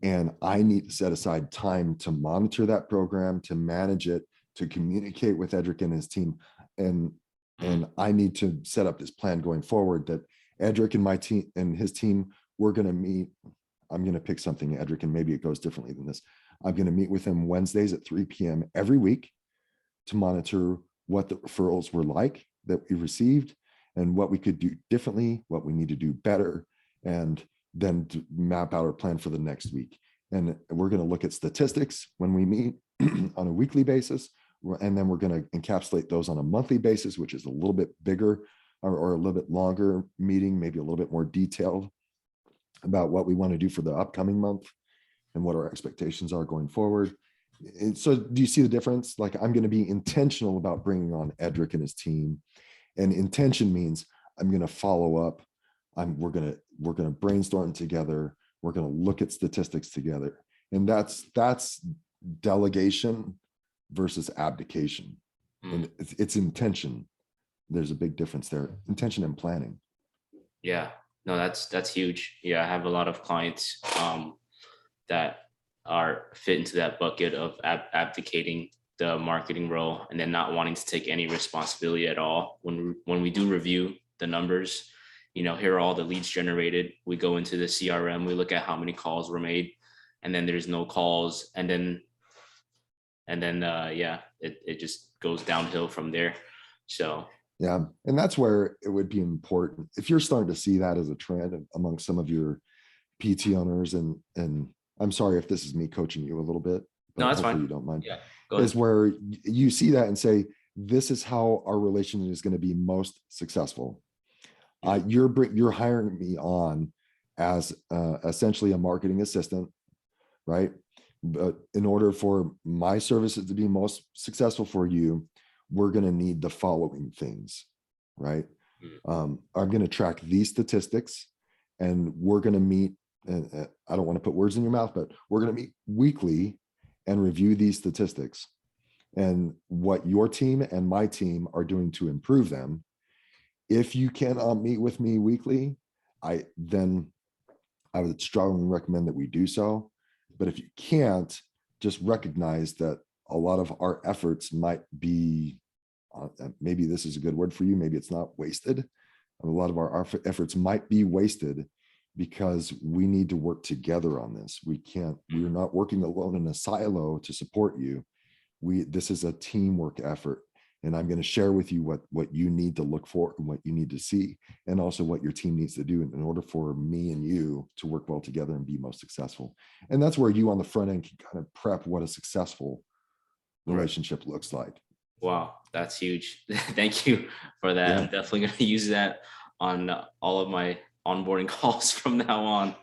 And I need to set aside time to monitor that program, to manage it, to communicate with Edric and his team. And I need to set up this plan going forward that Edric and my team and his team, we're going to meet. I'm going to pick something, Edric, and maybe it goes differently than this. I'm going to meet with him Wednesdays at 3 p.m. every week to monitor what the referrals were like that we received and what we could do differently, what we need to do better, and then to map out our plan for the next week. And we're going to look at statistics when we meet on a weekly basis. And then we're going to encapsulate those on a monthly basis, which is a little bit bigger or a little bit longer meeting, maybe a little bit more detailed about what we want to do for the upcoming month and what our expectations are going forward. And so do you see the difference? Like, I'm going to be intentional about bringing on Edric and his team. And intention means I'm going to follow up. We're going to brainstorm together. We're going to look at statistics together. And that's delegation versus abdication. And it's intention. There's a big difference there. Intention and planning. Yeah, no, that's huge. Yeah, I have a lot of clients that are fit into that bucket of abdicating the marketing role and then not wanting to take any responsibility at all. When we do review the numbers, here are all the leads generated. We go into the CRM, we look at how many calls were made, and then there's no calls, and then it just goes downhill from there. So yeah, and that's where it would be important if you're starting to see that as a trend among some of your PT owners, and I'm sorry if this is me coaching you a little bit, but no, that's hopefully fine. you don't mind. Yeah, Is where you see that and say, this is how our relationship is going to be most successful. You're hiring me on as essentially a marketing assistant, right? But in order for my services to be most successful for you, we're going to need the following things, right? I'm going to track these statistics, and we're going to meet, and I don't want to put words in your mouth, but we're going to meet weekly and review these statistics and what your team and my team are doing to improve them. If you cannot meet with me weekly, I would strongly recommend that we do so. But if you can't, just recognize that a lot of our efforts might be, maybe this is a good word for you, maybe it's not, wasted. A lot of our efforts might be wasted because we need to work together on this. We're not working alone in a silo to support you. This is a teamwork effort. And I'm going to share with you what you need to look for and what you need to see, and also what your team needs to do in order for me and you to work well together and be most successful. And that's where you on the front end can kind of prep what a successful relationship looks like. Wow, that's huge. Thank you for that. Yeah. I'm definitely going to use that on all of my onboarding calls from now on.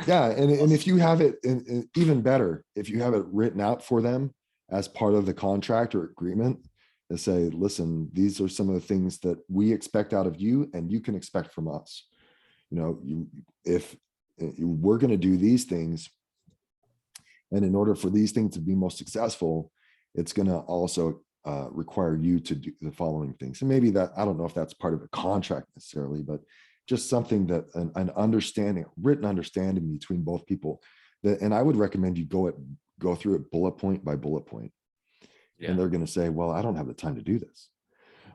Yeah, and if you have it, and even better, if you have it written out for them as part of the contract or agreement, and say, listen, these are some of the things that we expect out of you and you can expect from us. If we're going to do these things, and in order for these things to be most successful, it's going to also require you to do the following things. And maybe that, I don't know if that's part of a contract necessarily, but just something that an understanding, written understanding between both people. And I would recommend you go through it bullet point by bullet point. Yeah. And they're going to say, well, I don't have the time to do this.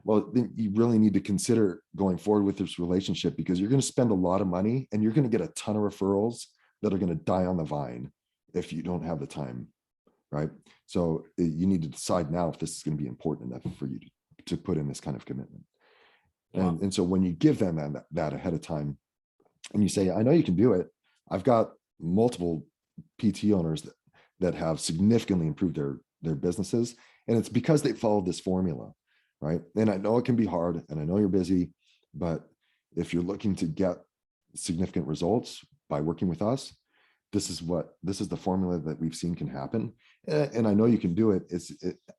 well, then you really need to consider going forward with this relationship, because you're going to spend a lot of money and you're going to get a ton of referrals that are going to die on the vine if you don't have the time, right? So you need to decide now if this is going to be important enough for you to put in this kind of commitment. Wow. And so when you give them that ahead of time, and you say, I know you can do it. I've got multiple PT owners that have significantly improved their businesses. And it's because they followed this formula, right? And I know it can be hard, and I know you're busy, but if you're looking to get significant results by working with us, this is the formula that we've seen can happen. And I know you can do it.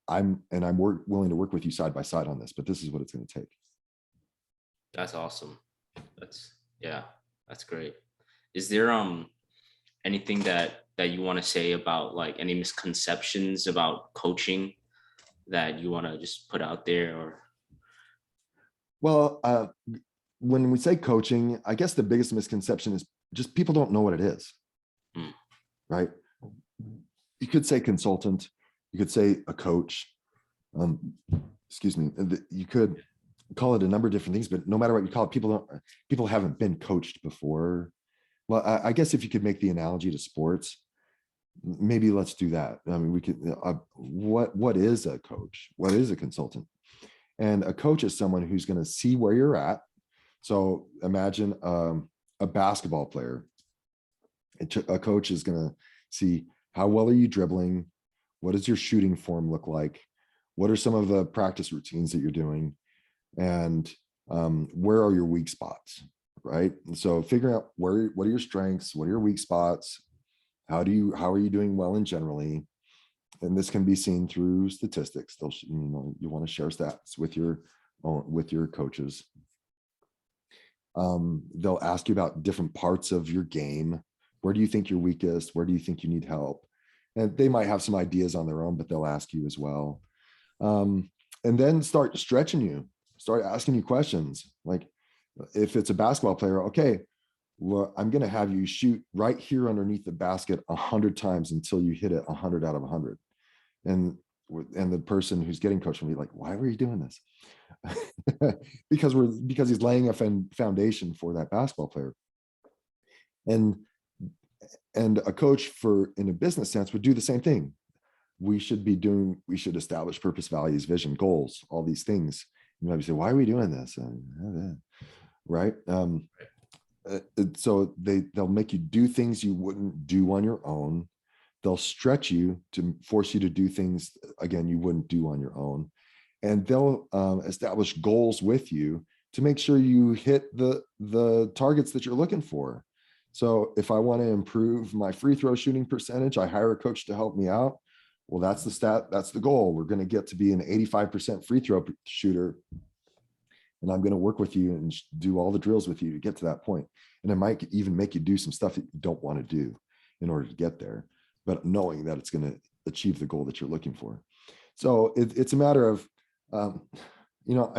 I'm willing to work with you side by side on this, but this is what it's going to take. That's awesome. Yeah, that's great. Is there anything that you want to say about like any misconceptions about coaching that you want to just put out there? Or Well, when we say coaching, I guess the biggest misconception is just people don't know what it is, right? You could say consultant, you could say a coach, excuse me, you could call it a number of different things, but no matter what you call it, people haven't been coached before. Well, I guess if you could make the analogy to sports, maybe let's do that. I mean, we could, what is a coach? What is a consultant? And a coach is someone who's going to see where you're at. So imagine a basketball player. A coach is going to see, how well are you dribbling? What does your shooting form look like? What are some of the practice routines that you're doing? And where are your weak spots, right? And so figuring out what are your strengths, what are your weak spots, how are you doing well in generally? And this can be seen through statistics. You want to share stats with your coaches. They'll ask you about different parts of your game. Where do you think you're weakest? Where do you think you need help? And they might have some ideas on their own, but they'll ask you as well. And then start stretching you, start asking you questions. Like if it's a basketball player, okay, well, I'm going to have you shoot right here underneath the basket 100 times until you hit it 100 out of 100. And the person who's getting coached will be like, why were you doing this? because he's laying a foundation for that basketball player. And a coach in a business sense would do the same thing. We should establish purpose, values, vision, goals, all these things. You might say, why are we doing this? Right. So they'll make you do things you wouldn't do on your own. They'll stretch you to force you to do things, again, you wouldn't do on your own. And they'll establish goals with you to make sure you hit the targets that you're looking for. So if I want to improve my free throw shooting percentage, I hire a coach to help me out. Well, that's the stat. That's the goal. We're going to get to be an 85% free throw shooter. And I'm going to work with you and do all the drills with you to get to that point. And I might even make you do some stuff that you don't want to do in order to get there, but knowing that it's going to achieve the goal that you're looking for. So it's a matter of, I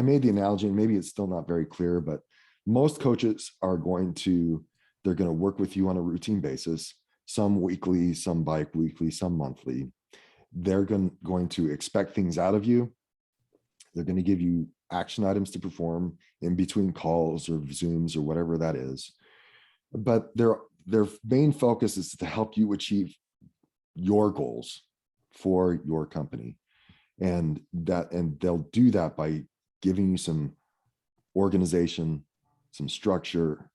made the analogy, and maybe it's still not very clear, but most coaches they're going to work with you on a routine basis, some weekly, some bi-weekly, some monthly. They're going to expect things out of you. They're going to give you action items to perform in between calls or Zooms or whatever that is. But their main focus is to help you achieve your goals for your company. And they'll do that by giving you some organization, some structure,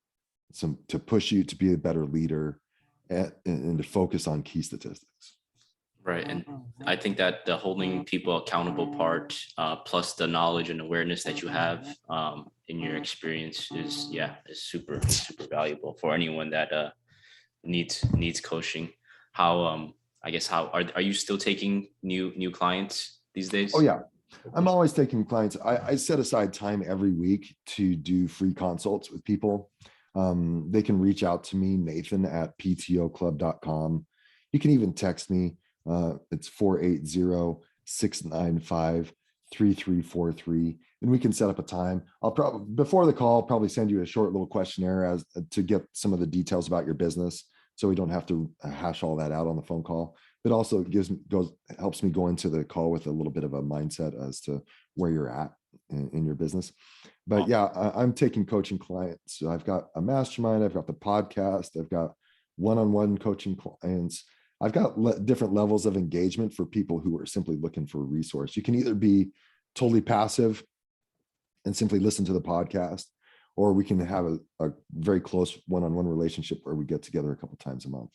to push you to be a better leader, and to focus on key statistics. Right. And I think that the holding people accountable part, plus the knowledge and awareness that you have in your experience is super valuable for anyone that needs coaching. How are you still taking new clients these days? Oh yeah, I'm always taking clients. I set aside time every week to do free consults with people. They can reach out to me, Nathan@ptoclub.com. You can even text me. It's 480-695-3343. And we can set up a time. Before the call, I'll probably send you a short little questionnaire to get some of the details about your business, so we don't have to hash all that out on the phone call. But also helps me go into the call with a little bit of a mindset as to where you're at in your business. But yeah, I'm taking coaching clients. So I've got a mastermind, I've got the podcast, I've got one-on-one coaching clients. I've got different levels of engagement for people who are simply looking for a resource. You can either be totally passive and simply listen to the podcast, or we can have a very close one-on-one relationship where we get together a couple times a month.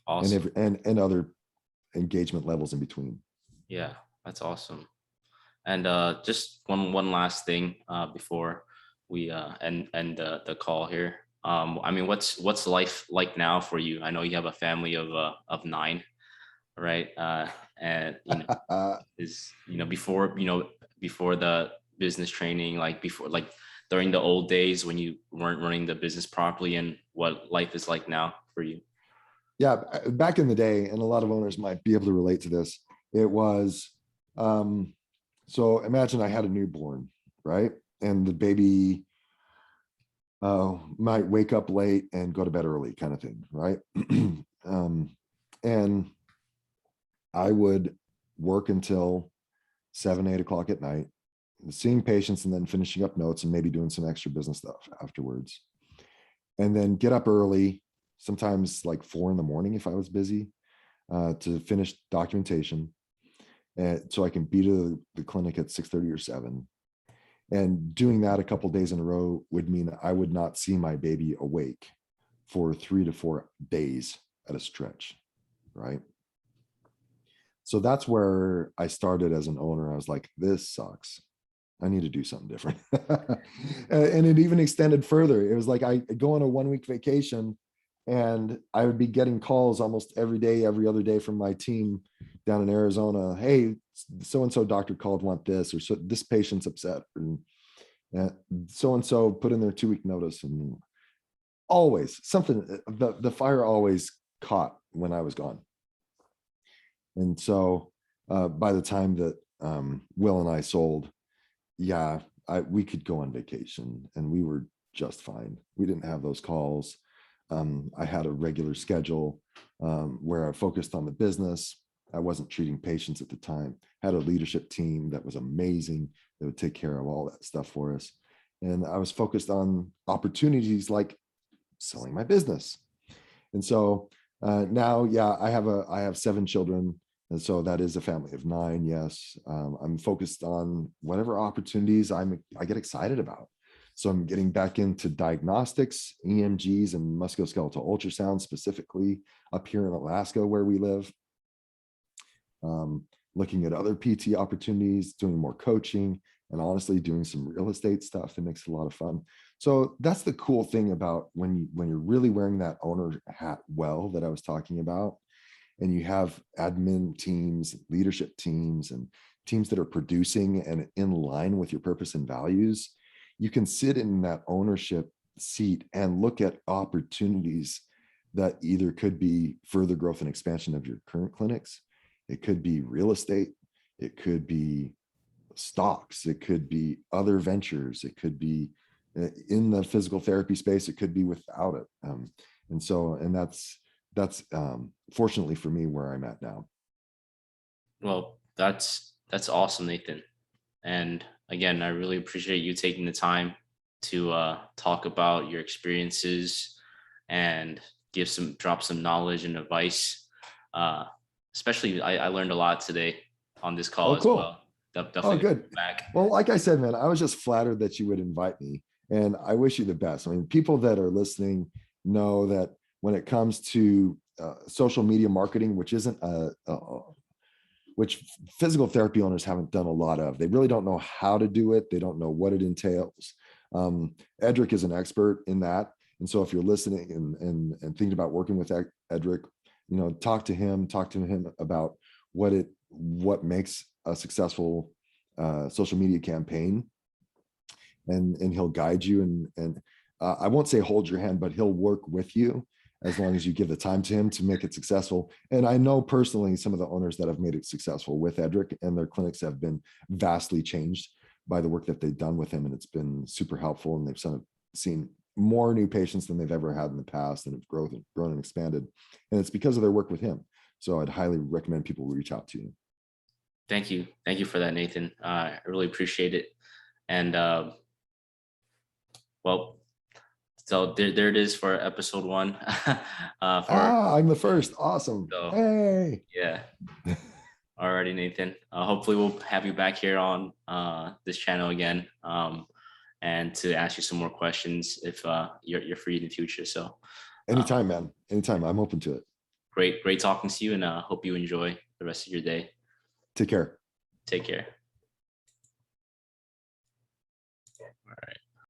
Awesome. And other engagement levels in between. Yeah, that's awesome. And just one last thing before we end the call here. I mean, what's life like now for you? I know you have a family of 9, right? And before the business training, like before, like during the old days when you weren't running the business properly, and what life is like now for you. Yeah, back in the day, and a lot of owners might be able to relate to this. It was, so imagine I had a newborn, right? And the baby might wake up late and go to bed early, kind of thing, right? And I would work until 7, 8 o'clock at night, seeing patients and then finishing up notes and maybe doing some extra business stuff afterwards. And then get up early, sometimes like 4 in the morning if I was busy, to finish documentation. And so I can be to the clinic at 6:30 or 7. And doing that a couple of days in a row would mean I would not see my baby awake for 3 to 4 days at a stretch, right? So that's where I started as an owner. I was like, this sucks. I need to do something different. And it even extended further. It was like I go on a 1-week vacation and I would be getting calls almost every day, every other day from my team down in Arizona. Hey, so-and-so doctor called, want this, or so this patient's upset. And so-and-so put in their 2-week notice. And always something, the fire always caught when I was gone. And so by the time that Will and I sold, yeah, we could go on vacation and we were just fine. We didn't have those calls. I had a regular schedule where I focused on the business. I wasn't treating patients at the time. Had a leadership team that was amazing that would take care of all that stuff for us. And I was focused on opportunities like selling my business. And so now, yeah, I have 7 children. And so that is a family of 9. Yes. I'm focused on whatever opportunities I get excited about. So I'm getting back into diagnostics, EMGs, and musculoskeletal ultrasound, specifically up here in Alaska where we live. Looking at other PT opportunities, doing more coaching, and honestly doing some real estate stuff that makes it a lot of fun. So that's the cool thing about when you're really wearing that owner hat well that I was talking about, and you have admin teams, leadership teams, and teams that are producing and in line with your purpose and values, you can sit in that ownership seat and look at opportunities that either could be further growth and expansion of your current clinics. It could be real estate. It could be stocks. It could be other ventures. It could be in the physical therapy space. It could be without it. And that's fortunately for me where I'm at now. Well, that's awesome, Nathan. And again, I really appreciate you taking the time to talk about your experiences and drop some knowledge and advice. Especially, I learned a lot today on this call as well. Definitely good. Back. Well, like I said, man, I was just flattered that you would invite me, and I wish you the best. I mean, people that are listening know that when it comes to social media marketing, which isn't which physical therapy owners haven't done a lot of. They really don't know how to do it. They don't know what it entails. Edric is an expert in that. And so if you're listening and thinking about working with Edric, talk to him about what makes a successful social media campaign, and he'll guide you. And I won't say hold your hand, but he'll work with you as long as you give the time to him to make it successful. And I know personally some of the owners that have made it successful with Edric, and their clinics have been vastly changed by the work that they've done with him. And it's been super helpful. And they've seen more new patients than they've ever had in the past, and have grown and expanded. And it's because of their work with him. So I'd highly recommend people reach out to you. Thank you. Thank you for that, Nathan. I really appreciate it. And well, so there it is for episode 1. I'm the first. Awesome. So Hey. yeah. Alrighty, Nathan. Hopefully we'll have you back here on this channel again, and to ask you some more questions if you're free in the future. So Anytime, man. Anytime. I'm open to it. great talking to you, and hope you enjoy the rest of your day. Take care. Take care.